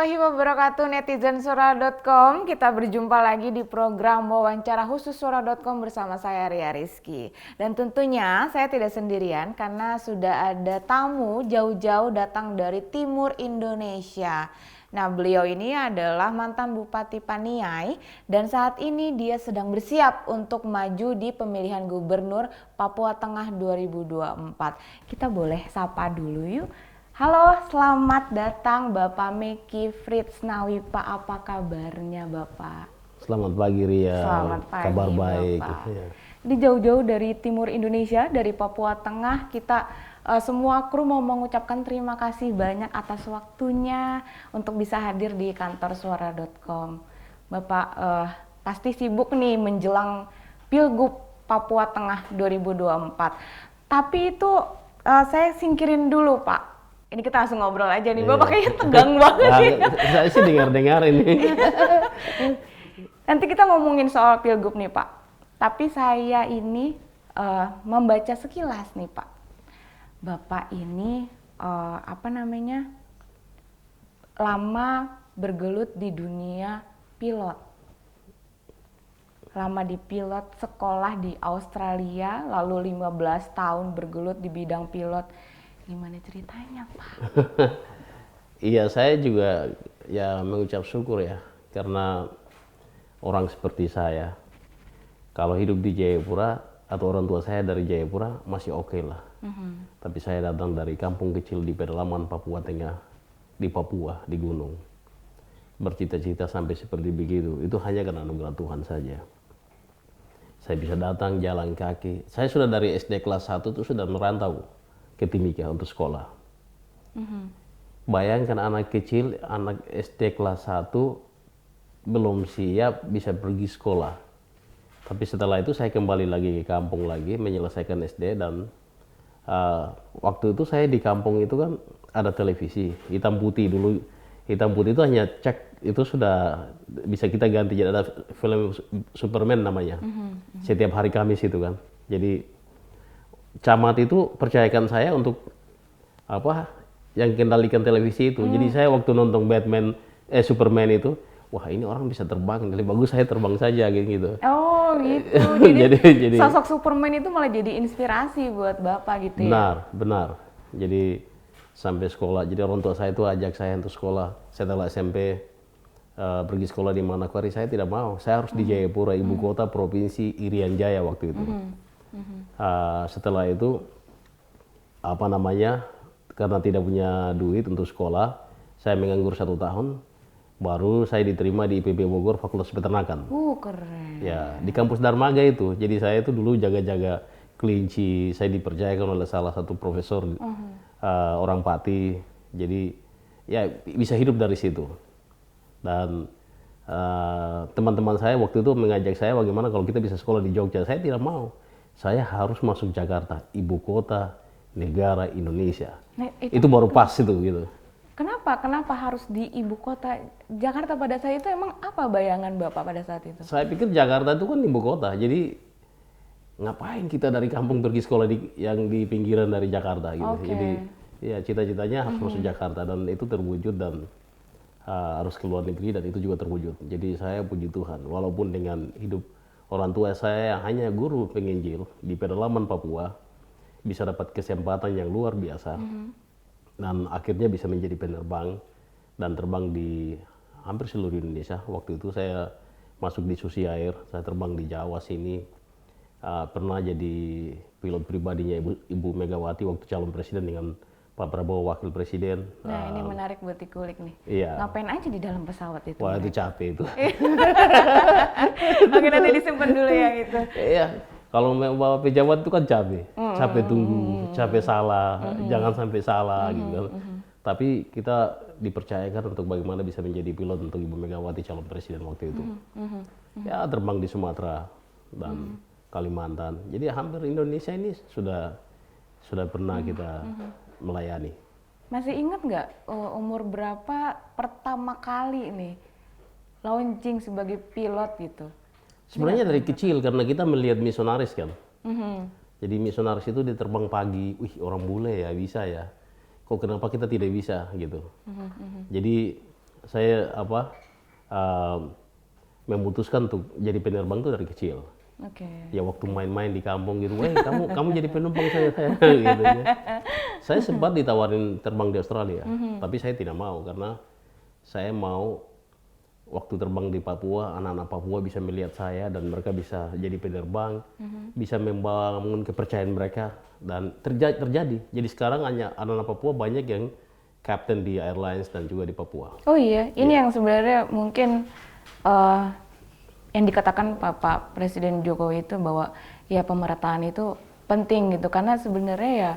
warahmatullahi wabarakatuh netizen Sora.com. Kita berjumpa lagi di program wawancara khusus Sora.com bersama saya Ria Rizky. Dan tentunya saya tidak sendirian karena sudah ada tamu jauh-jauh datang dari timur Indonesia. Nah, beliau ini adalah mantan Bupati Paniai dan saat ini dia sedang bersiap untuk maju di pemilihan gubernur Papua Tengah 2024. Kita boleh sapa dulu yuk. Halo, selamat datang Bapak Meki Fritz Nawipa. Apa kabarnya Bapak? Selamat pagi Ria. Selamat pagi, kabar baik. Bapak. Ya. Jadi jauh-jauh dari timur Indonesia, dari Papua Tengah, kita semua kru mau mengucapkan terima kasih banyak atas waktunya untuk bisa hadir di kantor Suara.com. Bapak pasti sibuk nih menjelang Pilgub Papua Tengah 2024. Tapi itu saya singkirin dulu Pak. Ini kita langsung ngobrol aja nih, Bapak kayaknya tegang banget ya. Saya sih dengar-dengar ini. Nanti kita ngomongin soal Pilgub nih Pak. Tapi saya ini membaca sekilas nih Pak. Bapak ini lama bergelut di dunia pilot. Lama di pilot, sekolah di Australia, lalu 15 tahun bergelut di bidang pilot. Gimana ceritanya Pak? Iya, saya juga ya mengucap syukur ya, karena orang seperti saya, kalau hidup di Jayapura atau orang tua saya dari Jayapura masih oke lah. Tapi saya datang dari kampung kecil di pedalaman Papua Tengah, di Papua, di gunung. Bercita-cita sampai seperti begitu, itu hanya karena anugerah Tuhan saja. Saya bisa datang jalan kaki. Saya sudah dari SD kelas 1 tuh sudah merantau ke Timika untuk sekolah. Bayangkan anak kecil, anak SD kelas 1 belum siap bisa pergi sekolah. Tapi setelah itu saya kembali lagi ke kampung lagi menyelesaikan SD dan waktu itu saya di kampung itu kan ada televisi hitam putih dulu. Hitam putih itu hanya cek itu sudah bisa kita ganti, jadi ada film Superman namanya. Setiap hari Kamis itu kan. Jadi camat itu percayakan saya untuk yang kendalikan televisi itu. Jadi saya waktu nonton Superman itu, wah ini orang bisa terbang, lebih bagus saya terbang saja gitu. Oh gitu. Jadi sosok Superman itu malah jadi inspirasi buat Bapak gitu ya? Benar. Jadi sampai sekolah, jadi orang tua saya itu ajak saya untuk sekolah. Setelah SMP pergi sekolah di Manokwari, saya tidak mau. Saya harus di Jayapura, ibu kota provinsi Irian Jaya waktu itu. Setelah itu karena tidak punya duit untuk sekolah, saya menganggur 1 tahun, baru saya diterima di IPB Bogor Fakultas Peternakan. Keren. Ya, di kampus Darmaga itu. Jadi saya itu dulu jaga-jaga kelinci, saya dipercayakan oleh salah satu profesor orang Pati. Jadi ya bisa hidup dari situ. Dan teman-teman saya waktu itu mengajak saya bagaimana kalau kita bisa sekolah di Jogja. Saya tidak mau. Saya harus masuk Jakarta, ibu kota negara Indonesia. Nah, itu baru pas itu gitu. Kenapa harus di ibu kota Jakarta pada saat itu? Emang apa bayangan Bapak pada saat itu? Saya pikir Jakarta itu kan ibu kota, jadi ngapain kita dari kampung pergi sekolah yang di pinggiran dari Jakarta gitu. Jadi ya cita-citanya harus masuk Jakarta dan itu terwujud dan harus ke luar negeri dan itu juga terwujud. Jadi saya puji Tuhan, walaupun dengan hidup orang tua saya yang hanya guru penginjil di pedalaman Papua, bisa dapat kesempatan yang luar biasa. Dan akhirnya bisa menjadi penerbang dan terbang di hampir seluruh Indonesia. Waktu itu saya masuk di Susi Air, saya terbang di Jawa sini. Pernah jadi pilot pribadinya Ibu Megawati waktu calon presiden dengan Pak Prabowo wakil presiden. Nah ini menarik buat dikulik nih. Iya. Ngapain aja di dalam pesawat itu? Wah itu capek itu. Oke nanti disimpan dulu ya gitu. Iya. Kalau mau bawa pejabat itu kan capek. Capek tunggu, capek salah, jangan sampai salah gitu kan. Tapi kita dipercayakan untuk bagaimana bisa menjadi pilot untuk Ibu Megawati calon presiden waktu itu. Ya terbang di Sumatera dan Kalimantan. Jadi hampir Indonesia ini sudah pernah kita melayani. Masih ingat nggak umur berapa pertama kali nih launching sebagai pilot gitu? Sebenarnya dari kecil karena kita melihat misionaris kan. Jadi misionaris itu dia terbang pagi, wih orang bule ya bisa ya. Kok kenapa kita tidak bisa gitu. Jadi saya memutuskan untuk jadi penerbang tuh dari kecil. Oke. Ya waktu main-main di kampung gitu, kamu jadi penumpang saya gitu ya. Saya sempat ditawarin terbang di Australia, tapi saya tidak mau karena saya mau waktu terbang di Papua, anak-anak Papua bisa melihat saya dan mereka bisa jadi penerbang, bisa membangun kepercayaan mereka dan terjadi. Jadi sekarang hanya anak-anak Papua banyak yang kapten di airlines dan juga di Papua. Oh iya, ini yang sebenarnya mungkin yang dikatakan Pak Presiden Jokowi itu bahwa ya pemerataan itu penting gitu, karena sebenarnya ya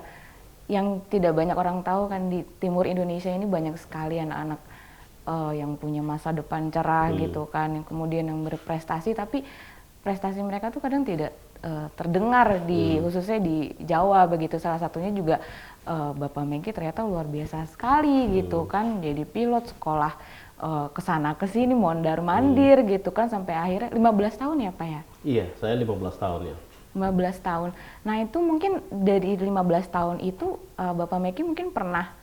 yang tidak banyak orang tahu kan di timur Indonesia ini banyak sekali anak-anak yang punya masa depan cerah gitu kan, yang kemudian yang berprestasi, tapi prestasi mereka tuh kadang tidak terdengar di khususnya di Jawa begitu. Salah satunya juga Bapak Mengki ternyata luar biasa sekali gitu kan, jadi pilot sekolah kesana kesini mondar mandir gitu kan sampai akhirnya 15 tahun ya Pak ya? Iya, saya 15 tahun ya. 15 tahun. Nah itu mungkin dari 15 tahun itu Bapak Meki mungkin pernah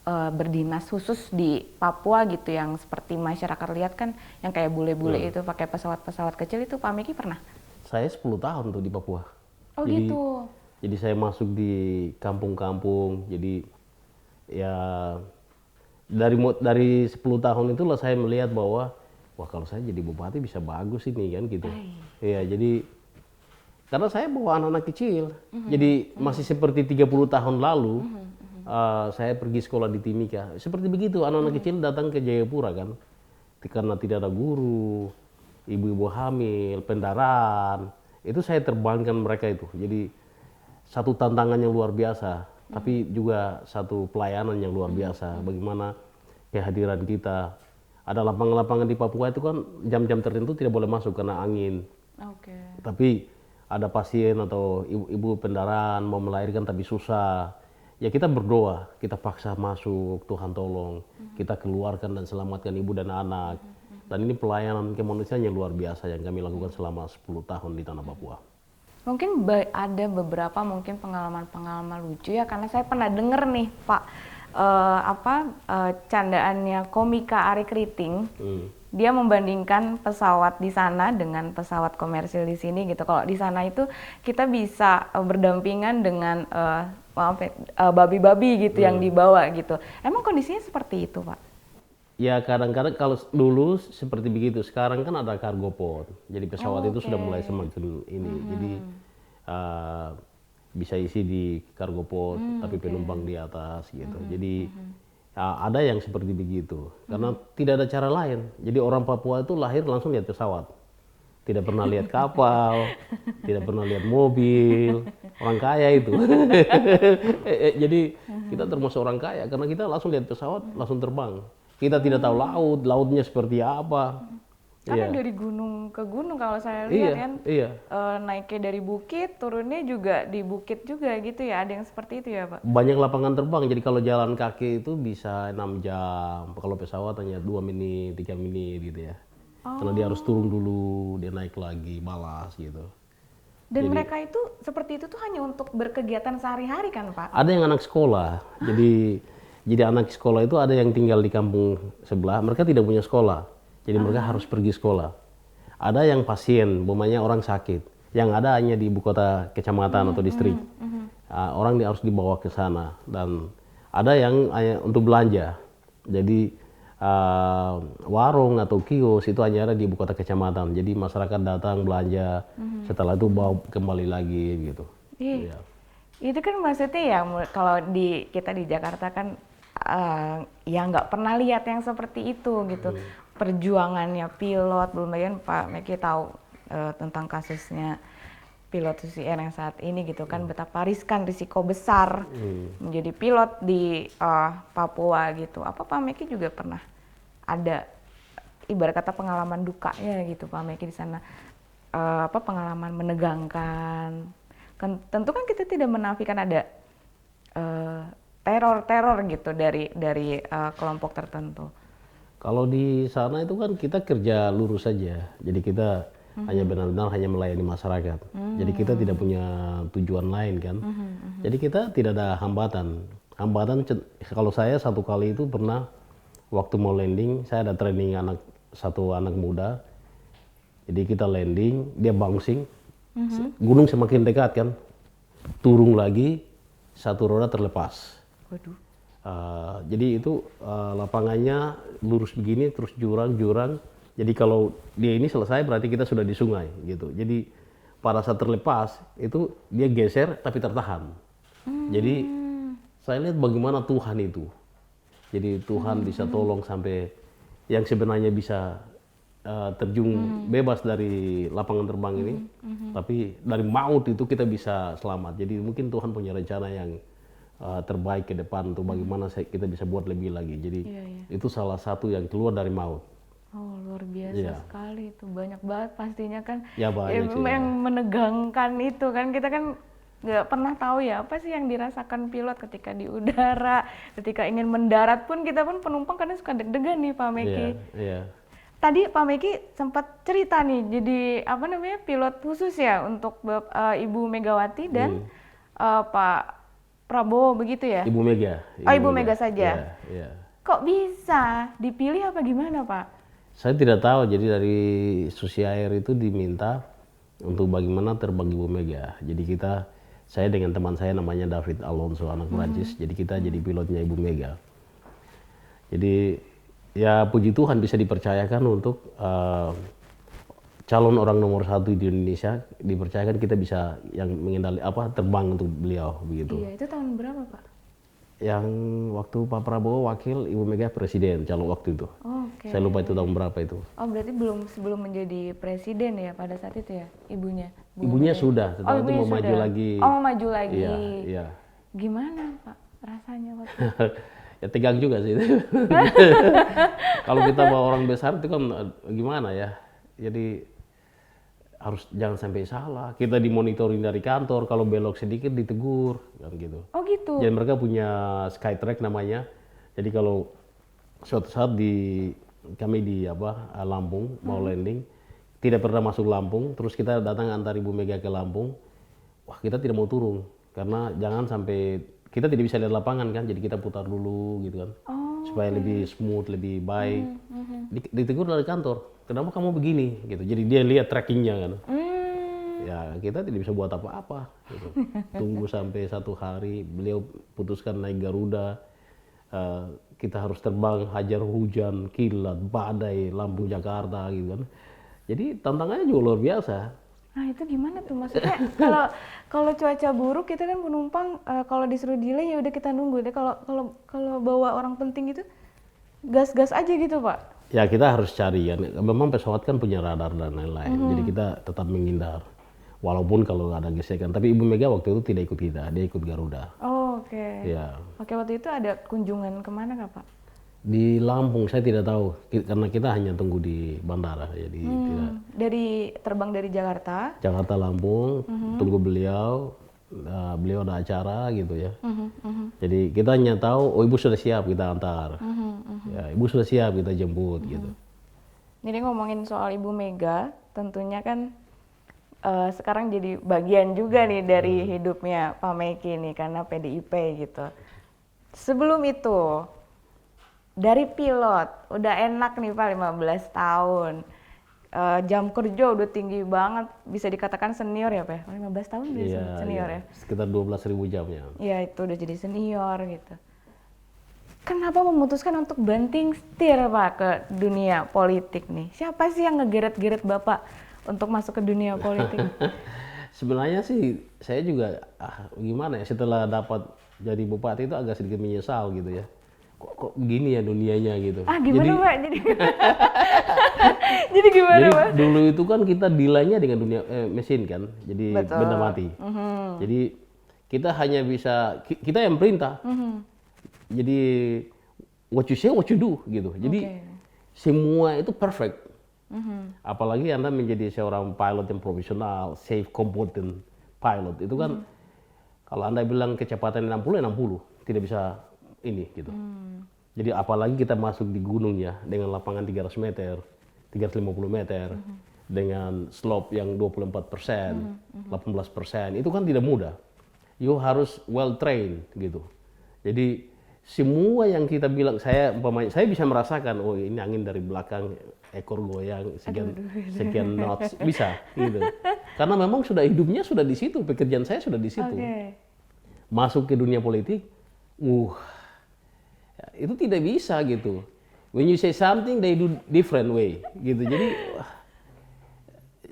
berdinas khusus di Papua gitu, yang seperti masyarakat lihat kan yang kayak bule-bule itu pakai pesawat-pesawat kecil, itu Pak Meki pernah? Saya 10 tahun tuh di Papua. Oh Jadi, gitu. Jadi saya masuk di kampung-kampung, jadi ya dari 10 tahun itulah saya melihat bahwa wah kalau saya jadi bupati bisa bagus ini kan gitu. Iya, jadi karena saya bawa anak-anak kecil, jadi masih seperti 30 tahun lalu saya pergi sekolah di Timika, seperti begitu anak-anak kecil datang ke Jayapura kan, karena tidak ada guru, ibu-ibu hamil, pendaran, itu saya terbangkan mereka itu. Jadi satu tantangan yang luar biasa, tapi juga satu pelayanan yang luar biasa. Bagaimana kehadiran kita, ada lapangan-lapangan di Papua itu kan jam-jam tertentu tidak boleh masuk karena angin. Tapi ada pasien atau ibu pendaran mau melahirkan tapi susah, ya kita berdoa, kita paksa masuk, Tuhan tolong, kita keluarkan dan selamatkan ibu dan anak. Dan ini pelayanan kemanusiaan yang luar biasa yang kami lakukan selama 10 tahun di tanah Papua. Mungkin ada beberapa mungkin pengalaman-pengalaman lucu ya, karena saya pernah denger nih Pak candaannya komika Ari Kriting. Dia membandingkan pesawat di sana dengan pesawat komersil di sini gitu. Kalau di sana itu kita bisa berdampingan dengan babi-babi gitu yang dibawa gitu. Emang kondisinya seperti itu Pak? Ya kadang-kadang kalau dulu seperti begitu, sekarang kan ada cargo pod, jadi pesawat itu sudah mulai semakin ini, jadi bisa isi di cargo pod, tapi penumpang di atas gitu. Jadi ada yang seperti begitu, karena tidak ada cara lain. Jadi orang Papua itu lahir langsung lihat pesawat, tidak pernah lihat kapal, tidak pernah lihat mobil, orang kaya itu. Jadi kita termasuk orang kaya karena kita langsung lihat pesawat, langsung terbang. Kita tidak tahu lautnya seperti apa. Karena dari gunung ke gunung kalau saya lihat kan, naiknya dari bukit, turunnya juga di bukit juga gitu ya, ada yang seperti itu ya Pak? Banyak lapangan terbang, jadi kalau jalan kaki itu bisa 6 jam, kalau pesawat hanya 2 menit, 3 menit gitu ya. Karena dia harus turun dulu, dia naik lagi, balas gitu. Dan jadi, mereka itu seperti itu tuh hanya untuk berkegiatan sehari-hari kan Pak? Ada yang anak sekolah, jadi anak sekolah itu ada yang tinggal di kampung sebelah, mereka tidak punya sekolah, jadi mereka harus pergi sekolah. Ada yang pasien, umpamanya orang sakit, yang ada hanya di ibu kota kecamatan atau distrik. Orang harus dibawa ke sana, dan ada yang untuk belanja. Jadi warung atau kios itu hanya ada di ibu kota kecamatan. Jadi masyarakat datang belanja, setelah itu bawa kembali lagi gitu. Ya. Itu kan maksudnya ya kalau kita di Jakarta kan ya nggak pernah lihat yang seperti itu gitu. Perjuangannya pilot, belum lagi Pak Meki tahu tentang kasusnya pilot Susi Air yang saat ini gitu kan, betapa risiko besar menjadi pilot di Papua gitu. Apa Pak Meki juga pernah ada ibarat kata pengalaman dukanya gitu Pak Meki di sana, pengalaman menegangkan? Tentu kan kita tidak menafikan ada teror gitu dari kelompok tertentu. Kalau di sana itu kan kita kerja lurus saja, jadi kita hanya benar-benar hanya melayani masyarakat. Jadi kita tidak punya tujuan lain kan. Jadi kita tidak ada hambatan. Kalau saya satu kali itu pernah waktu mau landing, saya ada training satu anak muda. Jadi kita landing, dia bouncing, gunung semakin dekat kan, turun lagi, satu roda terlepas. Waduh. Jadi itu lapangannya lurus begini, terus jurang-jurang. Jadi kalau dia ini selesai berarti kita sudah di sungai gitu. Jadi pada saat terlepas itu dia geser tapi tertahan. Jadi saya lihat bagaimana Tuhan itu. Jadi Tuhan bisa tolong sampai yang sebenarnya bisa terjun bebas dari lapangan terbang ini, tapi dari maut itu kita bisa selamat. Jadi mungkin Tuhan punya rencana yang terbaik ke depan untuk bagaimana kita bisa buat lebih lagi. Jadi itu salah satu yang keluar dari maut. Oh, luar biasa sekali itu, banyak banget pastinya kan. Ya banyak sih, yang menegangkan itu kan, kita kan nggak pernah tahu ya apa sih yang dirasakan pilot ketika di udara, ketika ingin mendarat pun kita pun penumpang kadang suka deg-degan nih Pak Meki. Tadi Pak Meki sempat cerita nih, jadi apa namanya pilot khusus ya untuk Ibu Megawati dan Pak Prabowo begitu ya? Ibu Mega. Ibu Mega saja. Kok bisa dipilih apa gimana Pak? Saya tidak tahu, jadi dari Susi Air itu diminta untuk bagaimana terbang Ibu Mega. Jadi saya dengan teman saya namanya David Alonso, anak Prancis, jadi kita jadi pilotnya Ibu Mega. Jadi ya puji Tuhan bisa dipercayakan untuk calon orang nomor 1 di Indonesia, dipercayakan kita bisa yang terbang untuk beliau begitu. Iya, itu tahun berapa Pak? Yang waktu Pak Prabowo wakil, Ibu Mega presiden calon waktu itu. Oke. Saya lupa itu tahun berapa itu. Oh, berarti sebelum menjadi presiden ya pada saat itu ya, ibunya? Ibunya sudah, tetapi itu mau maju lagi. Oh, mau maju lagi. Iya. Gimana Pak rasanya waktu Ya tegang juga sih. Kalau kita bawa orang besar itu kan gimana ya. Jadi jangan sampai salah. Kita dimonitoring dari kantor, kalau belok sedikit ditegur kan gitu. Oh gitu. Jadi mereka punya Skytrack namanya. Jadi kalau suatu saat kami di Lampung mau landing, tidak pernah masuk Lampung, terus kita datang antar Ibu Mega ke Lampung. Wah, kita tidak mau turun karena jangan sampai kita tidak bisa lihat lapangan kan, jadi kita putar dulu gitu kan. Supaya lebih smooth, lebih baik. Ditegur dari kantor, kenapa kamu begini gitu. Jadi dia lihat trackingnya kan. Ya kita tidak bisa buat apa-apa gitu. Tunggu sampai 1 hari beliau putuskan naik Garuda. Kita harus terbang hajar hujan, kilat, badai, Lampung Jakarta gitu kan. Jadi tantangannya juga luar biasa. Nah itu gimana tuh maksudnya kalau cuaca buruk kita kan penumpang kalau disuruh delay ya udah kita nunggu deh, kalau bawa orang penting gitu gas aja gitu Pak. Ya kita harus cari kan, memang pesawat kan punya radar dan lain-lain, jadi kita tetap menghindar walaupun kalau ada gesekan. Tapi Ibu Mega waktu itu tidak ikut kita, dia ikut Garuda. Oh, oke. Ya. Oke, waktu itu ada kunjungan kemana kah Pak? Di Lampung saya tidak tahu karena kita hanya tunggu di bandara, jadi tidak. Terbang dari Jakarta Lampung, tunggu beliau ada acara gitu ya. Jadi kita hanya tahu, oh Ibu sudah siap kita antar, ya Ibu sudah siap kita jemput gitu. Jadi ngomongin soal Ibu Mega, tentunya kan sekarang jadi bagian juga nih dari hidupnya Pak Meki nih karena PDIP gitu. Sebelum itu dari pilot, udah enak nih Pak 15 tahun. Jam kerja udah tinggi banget, bisa dikatakan senior ya Pak? 15 tahun udah senior ya? Sekitar 12.000 jamnya. Iya itu udah jadi senior gitu. Kenapa memutuskan untuk banting setir Pak ke dunia politik nih? Siapa sih yang ngegeret-geret Bapak untuk masuk ke dunia politik? Sebenarnya sih saya juga gimana ya, setelah dapat jadi bupati itu agak sedikit menyesal gitu ya. Kok begini ya dunianya gitu. Gimana Pak? Jadi gimana Pak? Dulu itu kan kita dealnya dengan dunia mesin kan, jadi benda mati. Jadi kita hanya bisa, kita yang perintah. Jadi what you say, what you do gitu. Jadi semua itu perfect. Apalagi Anda menjadi seorang pilot yang profesional, safe, competent pilot. Itu kan kalau Anda bilang kecepatan 60, 60. Tidak bisa ini gitu. Jadi apalagi kita masuk di gunung ya, dengan lapangan 300 meter, 350 meter, dengan slope yang 24%, 18%, itu kan tidak mudah. You harus well trained gitu. Jadi semua yang kita bilang, saya bisa merasakan, oh ini angin dari belakang, ekor goyang, sekian knots, bisa gitu. Karena memang sudah hidupnya sudah di situ, pekerjaan saya sudah di situ. Masuk ke dunia politik, itu tidak bisa gitu. When you say something, they do different way gitu. Jadi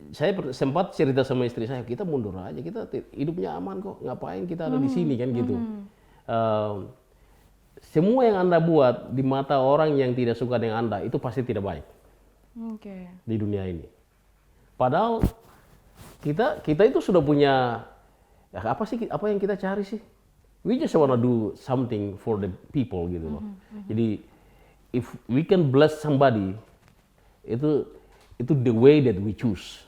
saya sempat cerita sama istri saya, kita mundur aja, kita hidupnya aman kok, ngapain kita ada di sini kan gitu. Semua yang Anda buat di mata orang yang tidak suka dengan Anda itu pasti tidak baik di dunia ini. Padahal kita itu sudah punya, ya apa yang kita cari sih? We just wanna do something for the people gitu loh. Jadi if we can bless somebody, itu the way that we choose.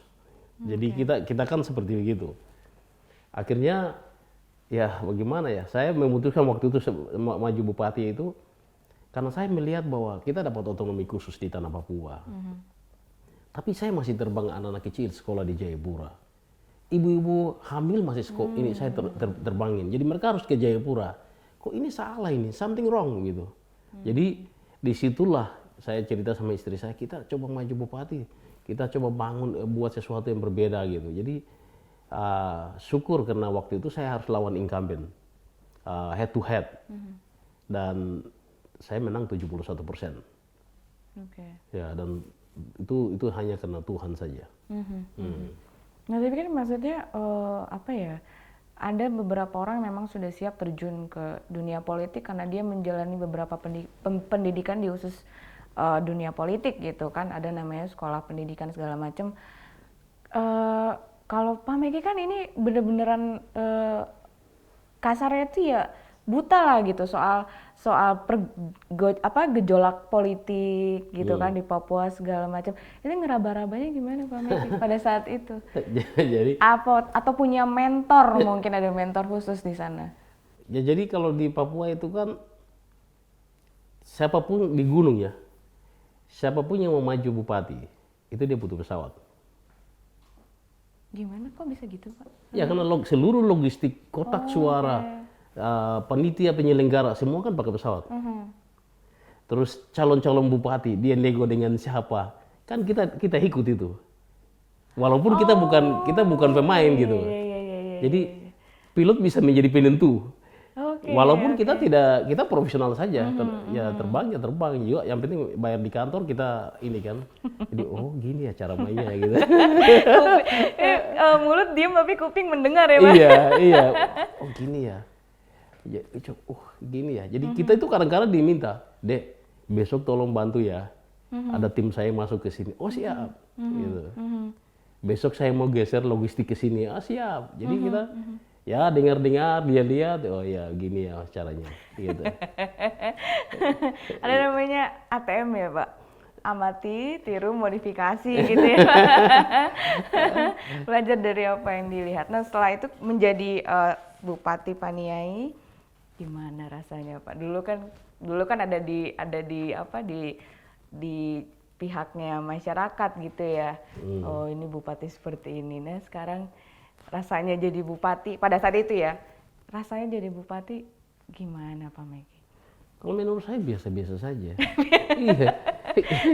Jadi kita kan seperti begitu. Akhirnya ya bagaimana ya, saya memutuskan waktu itu maju bupati itu karena saya melihat bahwa kita dapat otonomi khusus di tanah Papua. Tapi saya masih terbang anak-anak kecil sekolah di Jayapura. Ibu-ibu hamil masih sekolah, ini saya terbangin. Jadi mereka harus ke Jayapura. Kok ini salah ini, something wrong gitu. Jadi disitulah saya cerita sama istri saya, kita coba maju bupati. Kita coba buat sesuatu yang berbeda gitu. Jadi syukur karena waktu itu saya harus lawan incumbent head to head, dan saya menang 71%. Ya, dan itu hanya karena Tuhan saja. Nah tapi kan maksudnya apa ya? Ada beberapa orang memang sudah siap terjun ke dunia politik karena dia menjalani beberapa pendidikan di khusus dunia politik gitu kan, ada namanya sekolah pendidikan segala macam. Kalau Pak Meki kan ini bener-beneran kasarnya tuh ya buta lah gitu soal gejolak politik gitu kan di Papua segala macam. Ini ngeraba-rabanya gimana Pak Meki pada saat itu? Jadi atau punya mentor, mungkin ada mentor khusus di sana? Ya jadi kalau di Papua itu kan siapapun di gunung ya, siapapun yang mau maju bupati itu dia butuh pesawat. Gimana kok bisa gitu Pak? Ya karena seluruh logistik, kotak suara, panitia penyelenggara semua kan pakai pesawat. Terus calon-calon bupati dia nego dengan siapa, kan kita ikut itu. Walaupun kita bukan pemain gitu. Jadi pilot bisa menjadi penentu. Walaupun kita profesional saja, ya terbang juga. Yang penting bayar di kantor kita ini kan. Jadi oh gini ya cara mainnya gitu. Mulut diem tapi kuping mendengar ya Pak. Iya. Oh gini ya. Gini ya. Jadi kita itu kadang-kadang diminta, Dek, besok tolong bantu ya. Ada tim saya masuk ke sini. Oh siap. Gitu. Besok saya mau geser logistik ke sini. Ah siap. Jadi kita ya dengar-dengar, dia lihat, oh ya gini ya caranya, gitu. Ada namanya ATM ya Pak, amati, tiru, modifikasi gitu ya. Belajar dari apa yang dilihat. Nah setelah itu menjadi Bupati Paniai, gimana rasanya Pak? Dulu kan ada di pihaknya masyarakat gitu ya. Oh ini bupati seperti ini. Nah sekarang rasanya jadi bupati pada saat itu ya, rasanya jadi bupati gimana Pak Meki? Kalau menurut saya biasa-biasa saja. Iya.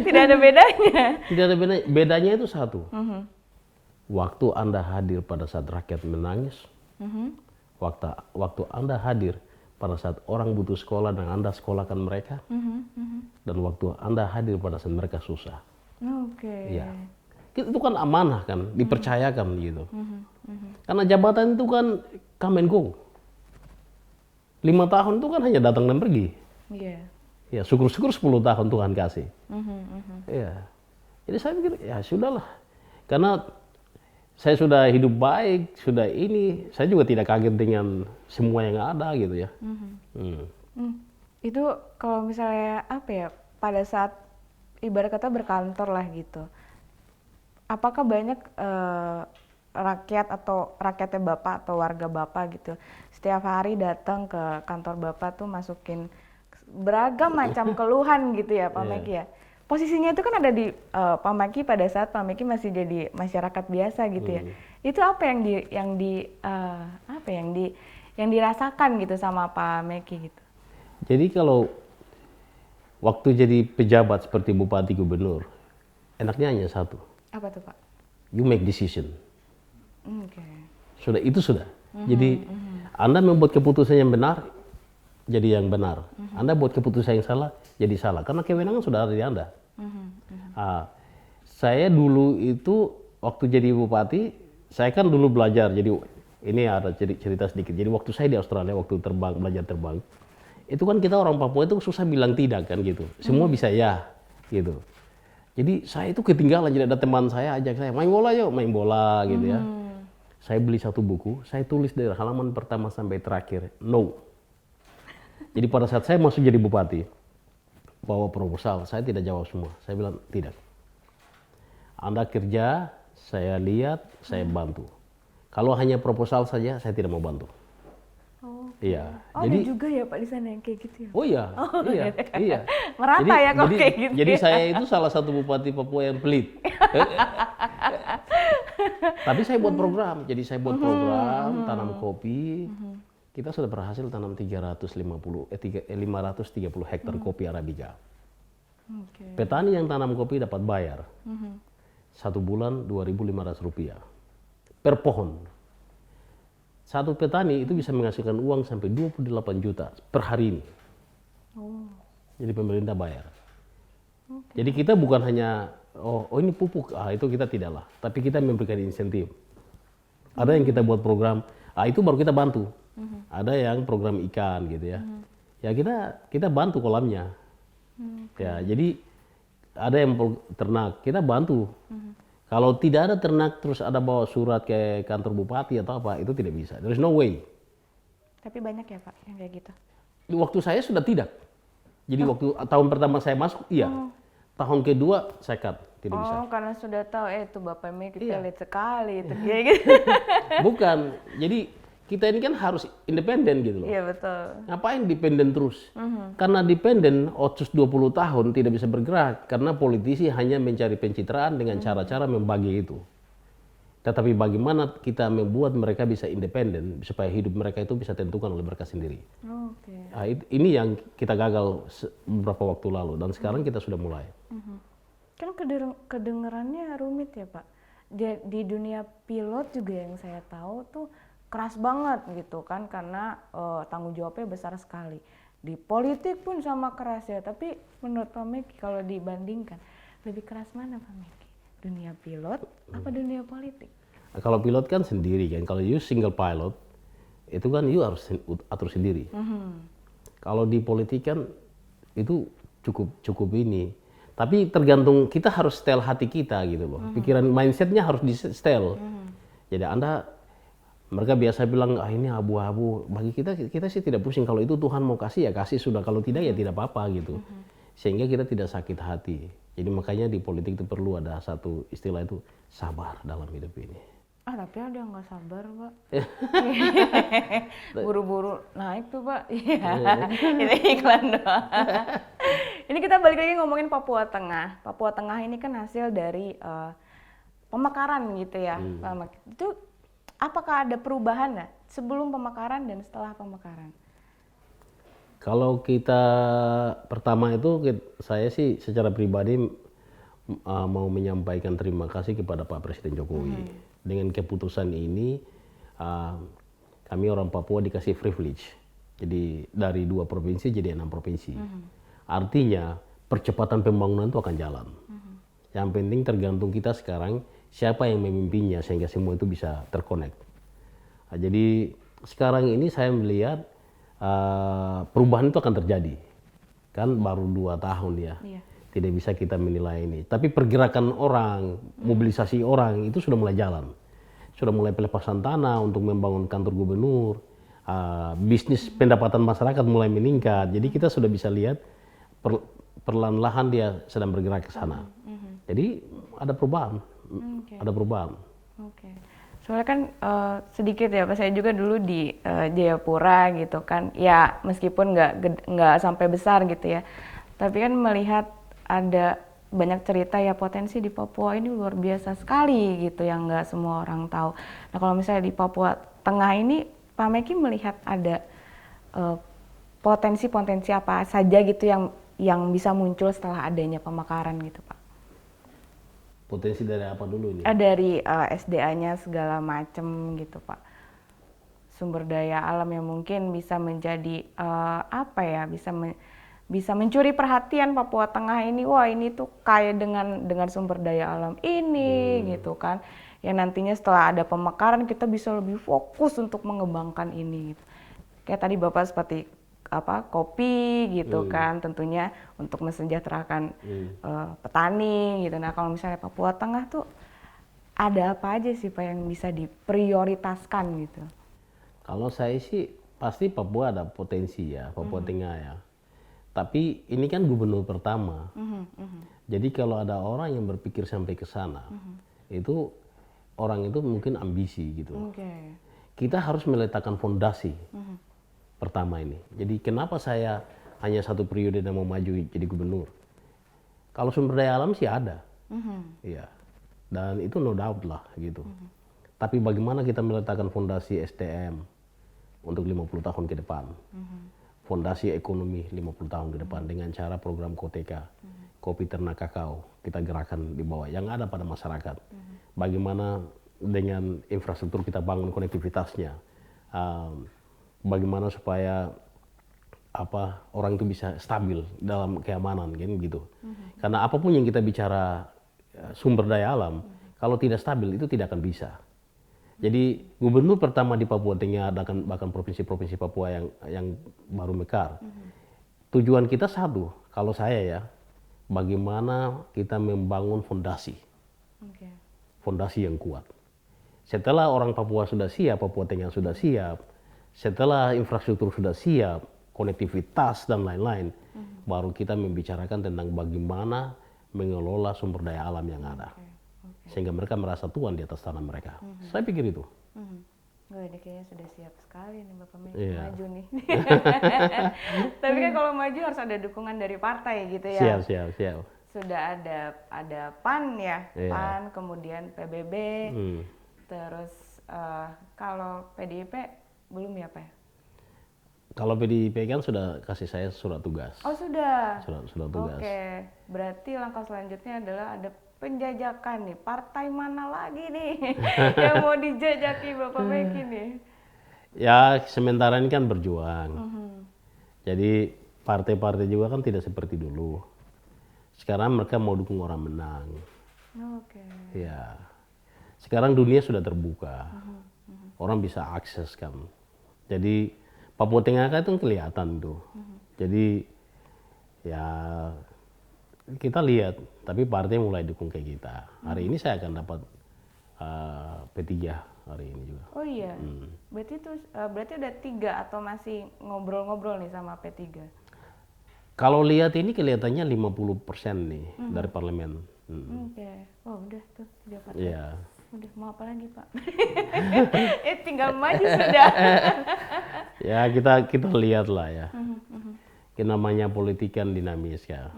Tidak ada bedanya. Tidak ada bedanya. Bedanya itu satu. Waktu Anda hadir pada saat rakyat menangis, waktu Anda hadir pada saat orang butuh sekolah dan Anda sekolahkan mereka, dan waktu Anda hadir pada saat mereka susah. Ya. Itu kan amanah kan, dipercayakan gitu. Karena jabatan itu kan Kemenko. 5 tahun itu kan hanya datang dan pergi. Ya syukur-syukur 10 tahun Tuhan kasih. Ya. Jadi saya pikir ya sudahlah. Karena saya sudah hidup baik, sudah ini, saya juga tidak kaget dengan semua yang ada gitu ya. Itu kalau misalnya apa ya, pada saat ibarat kata berkantor lah gitu. Apakah banyak rakyatnya Bapak atau warga Bapak gitu setiap hari datang ke kantor Bapak tuh masukin beragam macam keluhan gitu ya Pak Meki ya. Posisinya itu kan ada di Pak Meki pada saat Pak Meki masih jadi masyarakat biasa gitu ya. Itu apa yang dirasakan gitu sama Pak Meki gitu? Jadi kalau waktu jadi pejabat seperti bupati gubernur, enaknya hanya satu. Apa tuh Pak? You make decision. Oke. Sudah, itu sudah. Jadi Anda membuat keputusan yang benar, jadi yang benar. Anda buat keputusan yang salah, jadi salah. Karena kewenangan sudah ada di Anda. Saya dulu itu waktu jadi bupati, saya kan dulu belajar. Jadi ini ada cerita sedikit. Jadi waktu saya di Australia, waktu belajar terbang, itu kan kita orang Papua itu susah bilang tidak kan gitu. Semua bisa ya gitu. Jadi saya itu ketinggalan, jadi ada teman saya ajak saya main bola yuk, main bola gitu ya. Saya beli satu buku, saya tulis dari halaman pertama sampai terakhir, no. Jadi pada saat saya masuk jadi bupati, bawa proposal, saya tidak jawab semua. Saya bilang tidak. Anda kerja, saya lihat, saya bantu. Kalau hanya proposal saja, saya tidak mau bantu. Oh. Iya. Oh, jadi ada juga ya Pak di sana yang kayak gitu ya? oh iya, iya. Merata ya kalau kayak gitu. Jadi ya? saya itu salah satu bupati Papua yang pelit. Tapi saya buat program. Jadi saya buat program tanam kopi. Kita sudah berhasil tanam 530 hektar kopi Arabica. Okay. Petani yang tanam kopi dapat bayar 1 bulan Rp2.500 per pohon. Satu petani itu bisa menghasilkan uang sampai 28 juta per hari ini. Oh. Jadi pemerintah bayar. Jadi kita bukan hanya oh ini pupuk, itu kita tidaklah. Tapi kita memberikan insentif. Ada yang kita buat program, itu baru kita bantu. Ada yang program ikan gitu ya. Ya kita bantu kolamnya. Ya jadi ada yang ternak, kita bantu. Kalau tidak ada ternak terus ada bawa surat ke kantor bupati atau apa, itu tidak bisa. There is no way. Tapi banyak ya Pak yang kayak gitu? Waktu saya sudah tidak. Jadi waktu tahun pertama saya masuk, iya. Tahun kedua saya cut, tidak bisa. Oh, karena sudah tahu itu Bapak Meki Iya. pelit sekali itu kayak gitu. Bukan. Jadi kita ini kan harus independen gitu loh. Iya betul. Ngapain dependen terus? Karena dependen, otsus 20 tahun tidak bisa bergerak. Karena politisi hanya mencari pencitraan dengan cara-cara membagi itu. Tetapi bagaimana kita membuat mereka bisa independen, supaya hidup mereka itu bisa tentukan oleh mereka sendiri. Oke. Nah, ini yang kita gagal beberapa waktu lalu, dan sekarang kita sudah mulai. Kan kedengerannya rumit ya Pak. Di dunia pilot juga yang saya tahu tuh keras banget gitu kan, karena tanggung jawabnya besar sekali. Di politik pun sama keras ya, tapi menurut Pak Meki kalau dibandingkan lebih keras mana Pak Meki? Dunia pilot apa dunia politik? Nah, kalau pilot kan sendiri kan, kalau you single pilot itu kan you harus atur sendiri. Kalau di politik kan itu cukup ini. Tapi tergantung, kita harus setel hati kita gitu loh. Pikiran mindsetnya harus di setel. Jadi mereka biasa bilang ini abu-abu. Bagi kita sih tidak pusing. Kalau itu Tuhan mau kasih ya kasih sudah. Kalau tidak ya tidak apa-apa gitu. Sehingga kita tidak sakit hati. Jadi makanya di politik itu perlu ada satu istilah itu sabar dalam hidup ini. Tapi ada yang nggak sabar Pak. Buru-buru naik tuh Pak. Itu iklan doang. Ini kita balik lagi ngomongin Papua Tengah. Papua Tengah ini kan hasil dari pemekaran gitu ya. Itu apakah ada perubahan nggak sebelum pemekaran dan setelah pemekaran? Kalau kita pertama itu saya sih secara pribadi mau menyampaikan terima kasih kepada Pak Presiden Jokowi. Dengan keputusan ini kami orang Papua dikasih privilege. Jadi dari 2 provinsi jadi 6 provinsi. Artinya percepatan pembangunan itu akan jalan. Yang penting tergantung kita sekarang siapa yang memimpinnya sehingga semua itu bisa terkonek. Jadi sekarang ini saya melihat perubahan itu akan terjadi. Kan baru 2 tahun ya. Tidak bisa kita menilai ini. Tapi pergerakan orang, mobilisasi orang itu sudah mulai jalan. Sudah mulai pelepasan tanah untuk membangun kantor gubernur. Bisnis pendapatan masyarakat mulai meningkat. Jadi kita sudah bisa lihat perlahan-lahan dia sedang bergerak ke sana. Jadi ada perubahan. Ada perubahan. Soalnya kan sedikit ya, Pak, saya juga dulu di Jayapura gitu kan. Ya meskipun nggak sampai besar gitu ya. Tapi kan melihat ada banyak cerita ya, potensi di Papua ini luar biasa sekali gitu yang nggak semua orang tahu. Nah kalau misalnya di Papua Tengah ini Pak Meki melihat ada potensi-potensi apa saja gitu yang bisa muncul setelah adanya pemekaran gitu Pak? Potensi dari apa dulu ini? Dari SDA-nya segala macam gitu Pak. Sumber daya alam yang mungkin bisa menjadi apa ya, bisa mencuri perhatian Papua Tengah ini. Wah, ini tuh kaya dengan sumber daya alam ini gitu kan. Yang nantinya setelah ada pemekaran kita bisa lebih fokus untuk mengembangkan ini gitu. Kayak tadi Bapak seperti kopi gitu kan, tentunya untuk mensejahterakan petani gitu. Nah, kalau misalnya Papua Tengah tuh ada apa aja sih Pak yang bisa diprioritaskan gitu? Kalau saya sih pasti Papua ada potensi ya, Papua Tengah ya. Tapi ini kan gubernur pertama. Jadi kalau ada orang yang berpikir sampai ke sana, itu orang itu mungkin ambisi gitu. Kita harus meletakkan fondasi pertama ini. Jadi kenapa saya hanya 1 periode dan mau maju jadi gubernur? Kalau sumber daya alam sih ada, iya. Dan itu no doubt lah gitu. Tapi bagaimana kita meletakkan fondasi SDM untuk 50 tahun ke depan? Fondasi ekonomi 50 tahun ke depan dengan cara program KOTK, kopi ternak kakao, kita gerakan di bawah yang ada pada masyarakat. Bagaimana dengan infrastruktur kita bangun konektivitasnya, bagaimana supaya orang itu bisa stabil dalam keamanan kan gitu. Karena apapun yang kita bicara sumber daya alam, kalau tidak stabil itu tidak akan bisa. Jadi gubernur pertama di Papua Tengah dan bahkan provinsi-provinsi Papua yang baru mekar, tujuan kita satu, kalau saya ya, bagaimana kita membangun fondasi, fondasi yang kuat. Setelah orang Papua sudah siap, Papua Tengah sudah siap, setelah infrastruktur sudah siap, konektivitas dan lain-lain, baru kita membicarakan tentang bagaimana mengelola sumber daya alam yang ada. Sehingga mereka merasa tuan di atas tanah mereka. Saya pikir itu. Ini kayaknya sudah siap sekali nih Bapak maju nih. Tapi kan kalau maju harus ada dukungan dari partai gitu ya. Siap. Sudah ada PAN ya, PAN, kemudian PBB, terus kalau PDIP belum ya Pak ya? Kalau PDIP kan sudah kasih saya surat tugas. Oh sudah? Surat tugas. Oke, berarti langkah selanjutnya adalah ada penjajakan nih, partai mana lagi nih yang mau dijajaki Bapak Meki nih? Ya sementara ini kan berjuang. Jadi partai-partai juga kan tidak seperti dulu. Sekarang mereka mau dukung orang menang. Ya. Sekarang dunia sudah terbuka. Orang bisa akses kan. Jadi Papua Tengah kan itu kelihatan tuh. Jadi ya kita lihat, tapi partai mulai dukung kayak kita. Hari ini saya akan dapat P3 hari ini juga. Oh iya, berarti udah 3 atau masih ngobrol-ngobrol nih sama P3? Kalau lihat ini kelihatannya 50% nih dari parlemen. Oh udah tuh 3 partai. Iya. Udah mau apa lagi Pak? Tinggal maju sudah. Ya kita lihat lah ya. Namanya politik kan dinamis ya.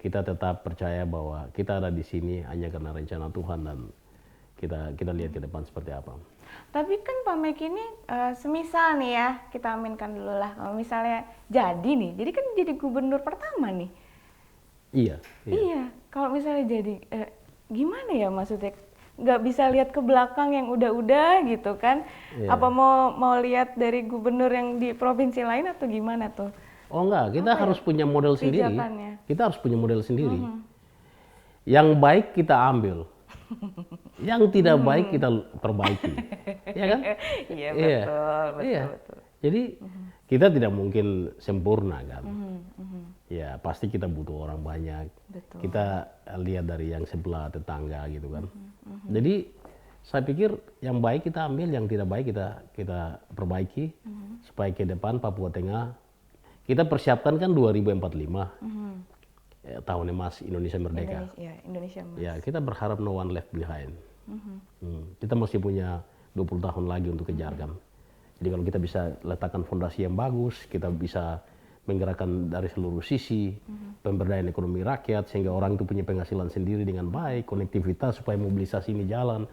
Kita tetap percaya bahwa kita ada di sini hanya karena rencana Tuhan dan kita lihat ke depan seperti apa. Tapi kan Pak Meki ini semisal nih ya, kita aminkan dulu lah. Kalau misalnya jadi nih, jadi kan jadi gubernur pertama nih. Iya. Kalau misalnya jadi gimana ya maksudnya? Nggak bisa lihat ke belakang yang udah-udah gitu kan? Apa mau lihat dari gubernur yang di provinsi lain atau gimana tuh? Oh enggak, kita harus punya model sendiri. Kita harus punya model sendiri. Yang baik kita ambil. Yang tidak baik kita perbaiki. Ya kan? Iya, betul. Jadi kita tidak mungkin sempurna kan. Ya, pasti kita butuh orang banyak. Betul. Kita lihat dari yang sebelah tetangga gitu kan. Jadi saya pikir yang baik kita ambil, yang tidak baik kita perbaiki supaya ke depan Papua Tengah kita persiapkan kan 2045 tahun emas Indonesia Merdeka. Indonesia emas. Ya, kita berharap no one left behind. Kita masih punya 20 tahun lagi untuk kejar kan. Jadi kalau kita bisa letakkan fondasi yang bagus, kita bisa menggerakkan dari seluruh sisi pemberdayaan ekonomi rakyat sehingga orang itu punya penghasilan sendiri dengan baik, konektivitas supaya mobilisasi ini jalan,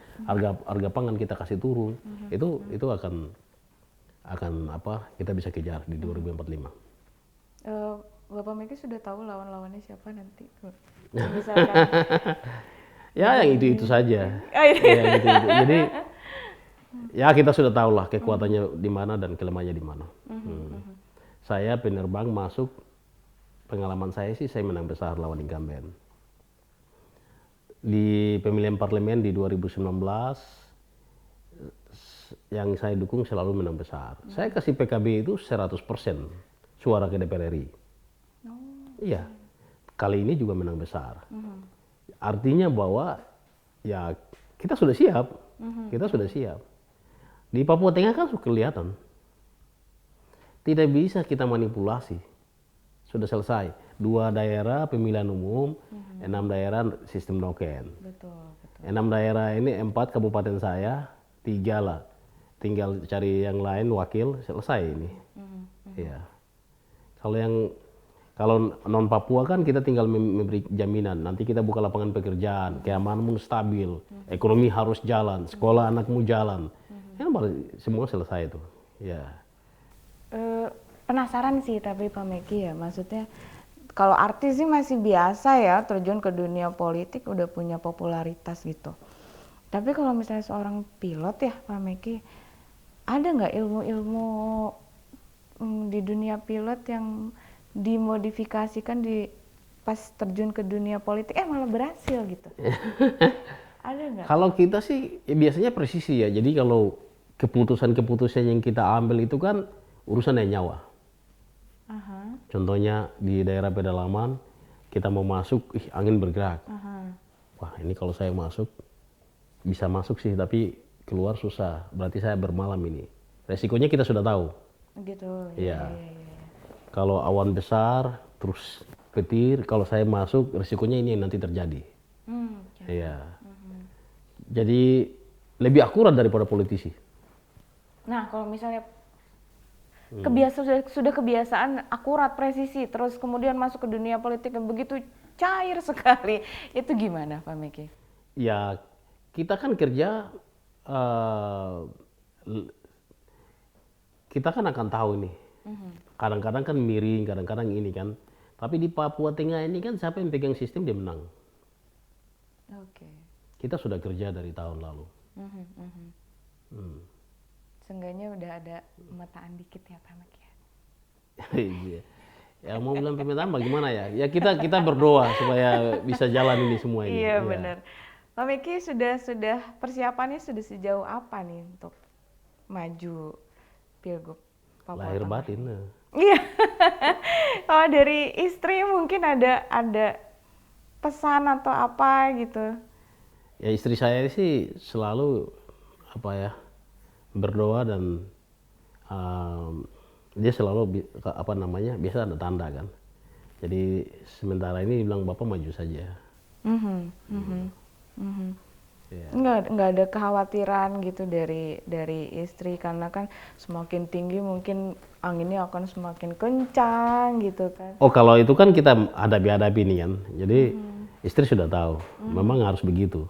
harga pangan kita kasih turun, itu akan akan kita bisa kejar di 2045. Bapak Meki sudah tahu lawan-lawannya siapa nanti? Misalkan Ya yang itu saja. Oh, iya. Ya, yang itu. Jadi ya kita sudah tahu lah kekuatannya di mana dan kelemahannya di mana. Saya penerbang masuk, pengalaman saya sih saya menang besar lawan incumbent. Di pemilihan parlemen di 2019 yang saya dukung selalu menang besar. Saya kasih PKB itu 100% suara ke DPR RI. Iya, kali ini juga menang besar. Artinya bahwa ya kita sudah siap, kita sudah siap. Di Papua Tengah kan sudah kelihatan, tidak bisa kita manipulasi. Sudah selesai. 2 daerah pemilihan umum, 6 daerah sistem noken. Betul. 6 daerah ini 4 kabupaten saya, 3 lah. Tinggal cari yang lain wakil, selesai ini. Ya. Kalau non Papua kan kita tinggal memberi jaminan, nanti kita buka lapangan pekerjaan, keamananmu stabil, ekonomi harus jalan, sekolah anakmu jalan. Kan semua selesai itu. Ya. Penasaran sih tapi Pak Meki ya, maksudnya kalau artis sih masih biasa ya terjun ke dunia politik udah punya popularitas gitu. Tapi kalau misalnya seorang pilot ya Pak Meki, ada nggak ilmu-ilmu di dunia pilot yang dimodifikasikan pas terjun ke dunia politik malah berhasil gitu? Ada nggak? Kalau kita sih ya biasanya presisi ya. Jadi kalau keputusan-keputusan yang kita ambil itu kan urusan nyawa. Contohnya di daerah pedalaman kita mau masuk, angin bergerak. Wah ini kalau saya masuk bisa masuk sih, tapi keluar susah. Berarti saya bermalam ini. Resikonya kita sudah tahu. Gitu. Iya. Kalau awan besar, terus petir, kalau saya masuk resikonya ini yang nanti terjadi. Iya. Jadi lebih akurat daripada politisi. Nah kalau misalnya sudah kebiasaan akurat presisi, terus kemudian masuk ke dunia politik yang begitu cair sekali, itu gimana Pak Meki? Ya kita kan kerja, kita kan akan tahu nih. Kadang-kadang kan miring, kadang-kadang ini kan. Tapi di Papua Tengah ini kan siapa yang pegang sistem dia menang. Kita sudah kerja dari tahun lalu. Seenggaknya udah ada pemetaan dikit ya Pak Meki. Ya mau bilang pemetaan bagaimana ya? Ya kita berdoa supaya bisa jalan ini semua ini. Iya benar. Pak Meki sudah persiapannya sudah sejauh apa nih untuk maju Pilgub Papua Lahir Tengah? batin. Iya. Kalau dari istri mungkin ada pesan atau apa gitu? Ya istri saya sih selalu berdoa dan dia selalu biasa ada tanda kan. Jadi sementara ini bilang Bapak maju saja. Nggak ada kekhawatiran gitu dari istri karena kan semakin tinggi mungkin anginnya akan semakin kencang gitu kan. Oh kalau itu kan kita hadapi ini kan. Jadi istri sudah tahu memang harus begitu.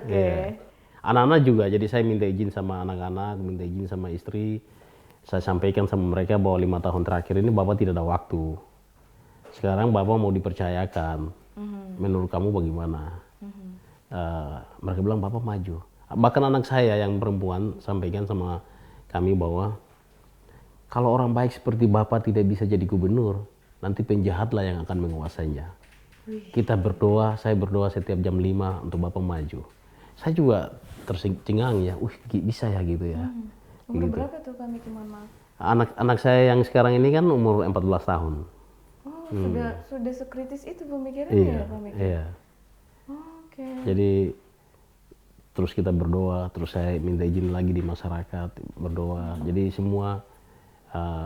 Ya. Anak-anak juga, jadi saya minta izin sama anak-anak, minta izin sama istri. Saya sampaikan sama mereka bahwa 5 tahun terakhir ini Bapak tidak ada waktu. Sekarang Bapak mau dipercayakan. Menurut kamu bagaimana? Mereka bilang Bapak maju. Bahkan anak saya yang perempuan sampaikan sama kami bahwa kalau orang baik seperti Bapak tidak bisa jadi gubernur, nanti penjahatlah yang akan menguasainya. Kita berdoa, saya berdoa setiap jam 5 untuk Bapak maju. Saya juga tercengang ya, bisa ya gitu ya. Umur berapa tuh Pak Meki, mohon maaf? Anak saya yang sekarang ini kan umur 14 tahun. Oh, sudah sekritis itu pemikirannya ya Pak Meki? Iya. Oke. Jadi terus kita berdoa, terus saya minta izin lagi di masyarakat, berdoa. Jadi semua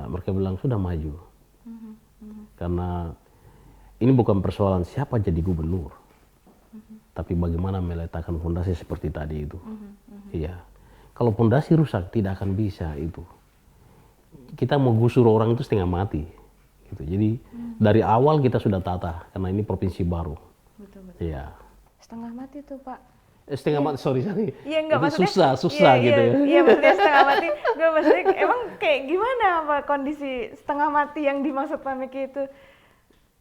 mereka bilang sudah maju. Karena ini bukan persoalan siapa jadi gubernur. Tapi bagaimana meletakkan fondasi seperti tadi itu. Iya. Kalau fondasi rusak tidak akan bisa itu. Kita mau gusur orang itu setengah mati. Gitu. Jadi dari awal kita sudah tata karena ini provinsi baru. Betul. Iya. Setengah mati tuh Pak. Setengah mati, sorry. Iya enggak, Itu maksudnya susah iya, gitu iya, ya. iya maksudnya setengah mati. Enggak, maksudnya emang kayak gimana apa kondisi setengah mati yang dimaksud Pak Meki itu?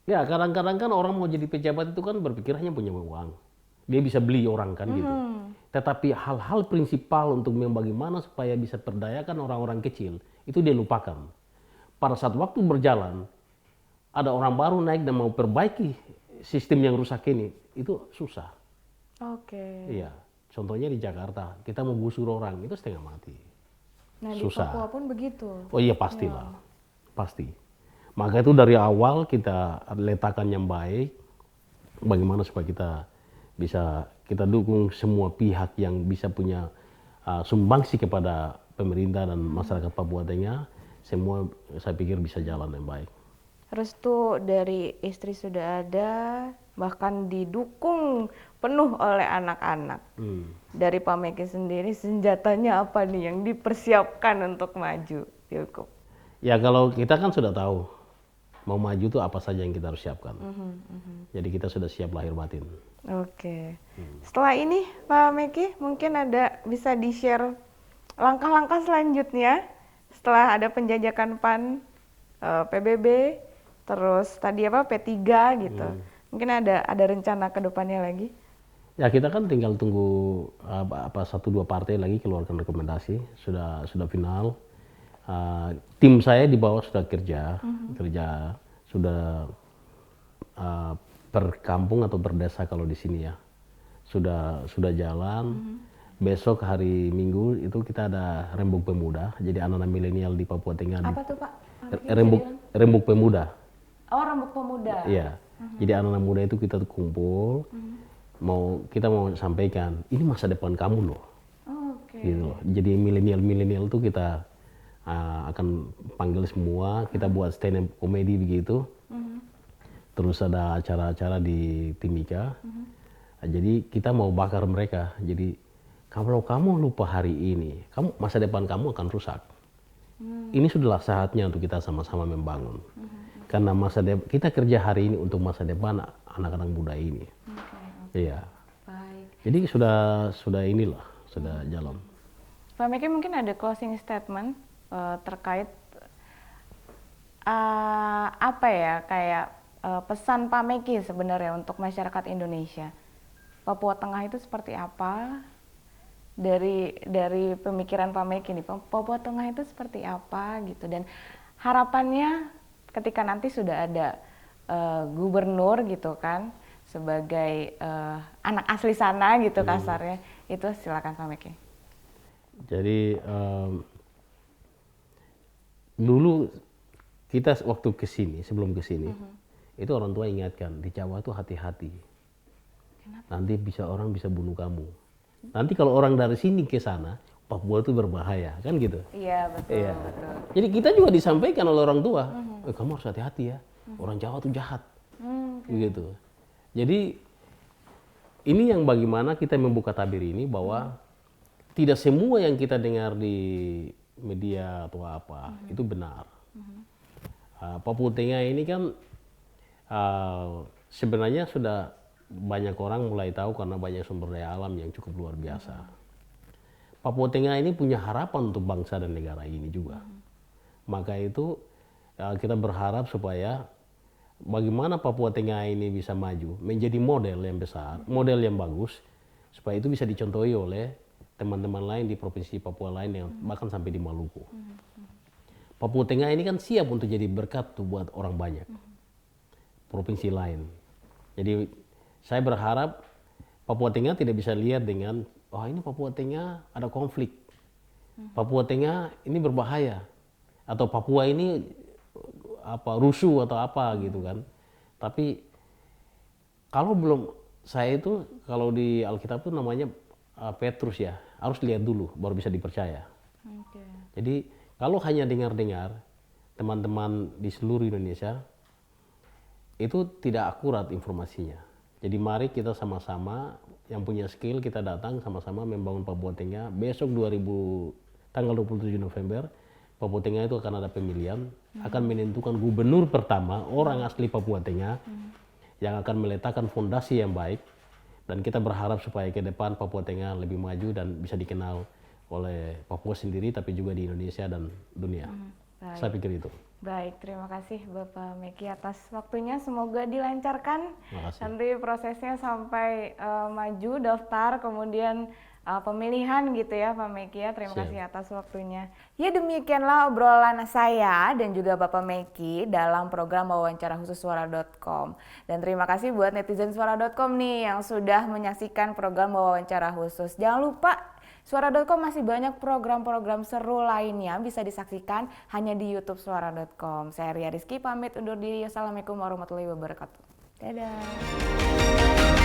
Ya kadang-kadang kan orang mau jadi pejabat itu kan berpikir hanya punya uang. Dia bisa beli orang kan gitu. Tetapi hal-hal prinsipal untuk bagaimana supaya bisa perdayakan orang-orang kecil, itu dia lupakan. Pada saat waktu berjalan, ada orang baru naik dan mau perbaiki sistem yang rusak ini, itu susah. Oke. Iya, contohnya di Jakarta, kita mau gusur orang, itu setengah mati. Nah, di Susah. Papua pun begitu. Oh iya pastilah, pasti. Maka itu dari awal kita letakkan yang baik, bagaimana supaya kita bisa kita dukung semua pihak yang bisa punya sumbangsi kepada pemerintah dan masyarakat Papua Tengah, semua saya pikir bisa jalan yang baik. Restu dari istri sudah ada, bahkan didukung penuh oleh anak-anak. Dari Pak Meki sendiri, senjatanya apa nih yang dipersiapkan untuk maju Pilgub? Ya kalau kita kan sudah tahu mau maju itu apa saja yang kita harus siapkan. Jadi kita sudah siap lahir batin. Oke. Setelah ini Pak Meki mungkin ada bisa di-share langkah-langkah selanjutnya setelah ada penjajakan PAN, PBB, terus tadi apa P3 gitu. Mungkin ada rencana ke depannya lagi? Ya kita kan tinggal tunggu apa 1-2 partai lagi keluarkan rekomendasi, sudah final. Tim saya di bawah sudah kerja sudah per kampung atau per desa kalau di sini ya sudah jalan. Besok hari Minggu itu kita ada rembuk pemuda, jadi anak-anak milenial di Papua Tengah. Apa tuh Pak? Rembuk pemuda. Oh, rembuk pemuda. Iya. Jadi anak-anak muda itu kita kumpul, kita mau sampaikan ini masa depan kamu loh. Oke. Gitu loh. Jadi milenial itu kita akan panggil semua, kita buat stand up komedi begitu. Terus ada acara-acara di Timika. Jadi kita mau bakar mereka. Jadi kalau kamu lupa hari ini, masa depan kamu akan rusak. Ini sudahlah saatnya untuk kita sama-sama membangun. Karena kita kerja hari ini untuk masa depan anak-anak muda ini. Iya. Baik. Jadi sudah inilah, sudah jalan. Pak Meki mungkin ada closing statement terkait apa ya kayak pesan Pak Meki sebenarnya untuk masyarakat Indonesia. Papua Tengah itu seperti apa? Dari pemikiran Pak Meki nih, Papua Tengah itu seperti apa gitu, dan harapannya ketika nanti sudah ada gubernur gitu kan sebagai anak asli sana gitu kasarnya, itu silakan Pak Meki. Jadi dulu kita waktu kesini, sebelum kesini, itu orang tua ingatkan di Jawa tuh hati-hati. Nanti orang bisa bunuh kamu. Nanti kalau orang dari sini ke sana, Papua itu berbahaya, kan gitu. Iya betul. Iya. Betul. Jadi kita juga disampaikan oleh orang tua, kamu harus hati-hati ya, orang Jawa tuh jahat, begitu. Jadi ini yang bagaimana kita membuka tabir ini bahwa tidak semua yang kita dengar di media atau apa itu benar. Papua Tengah ini kan sebenarnya sudah banyak orang mulai tahu karena banyak sumber daya alam yang cukup luar biasa. Papua Tengah ini punya harapan untuk bangsa dan negara ini juga. Maka itu kita berharap supaya bagaimana Papua Tengah ini bisa maju, menjadi model yang besar, model yang bagus, supaya itu bisa dicontohi oleh teman-teman lain di provinsi Papua lain yang bahkan sampai di Maluku. Papua Tengah ini kan siap untuk jadi berkat tuh buat orang banyak, provinsi lain. Jadi saya berharap Papua Tengah tidak bisa lihat dengan, ini Papua Tengah ada konflik, Papua Tengah ini berbahaya, atau Papua ini rusuh atau apa gitu kan. Tapi kalau belum, saya itu kalau di Alkitab itu namanya Petrus ya, harus lihat dulu baru bisa dipercaya. Jadi kalau hanya dengar-dengar, teman-teman di seluruh Indonesia itu tidak akurat informasinya. Jadi mari kita sama-sama yang punya skill, kita datang sama-sama membangun Papua Tengah. Besok tanggal 27 November, Papua Tengah itu akan ada pemilihan, akan menentukan gubernur pertama, orang asli Papua Tengah, yang akan meletakkan fondasi yang baik, Dan kita berharap supaya ke depan Papua Tengah lebih maju dan bisa dikenal oleh Papua sendiri, tapi juga di Indonesia dan dunia. Saya pikir itu. Baik, terima kasih Bapak Meki atas waktunya. Semoga dilancarkan nanti prosesnya sampai maju daftar, kemudian pemilihan gitu ya Pak Meki ya. Terima kasih atas waktunya. Ya demikianlah obrolan saya dan juga Bapak Meki dalam program wawancara khusus suara.com. Dan terima kasih buat netizen suara.com nih yang sudah menyaksikan program wawancara khusus. Jangan lupa Suara.com masih banyak program-program seru lainnya bisa disaksikan hanya di YouTube Suara.com. Saya Ria Rizky pamit undur diri. Assalamualaikum warahmatullahi wabarakatuh. Dadah.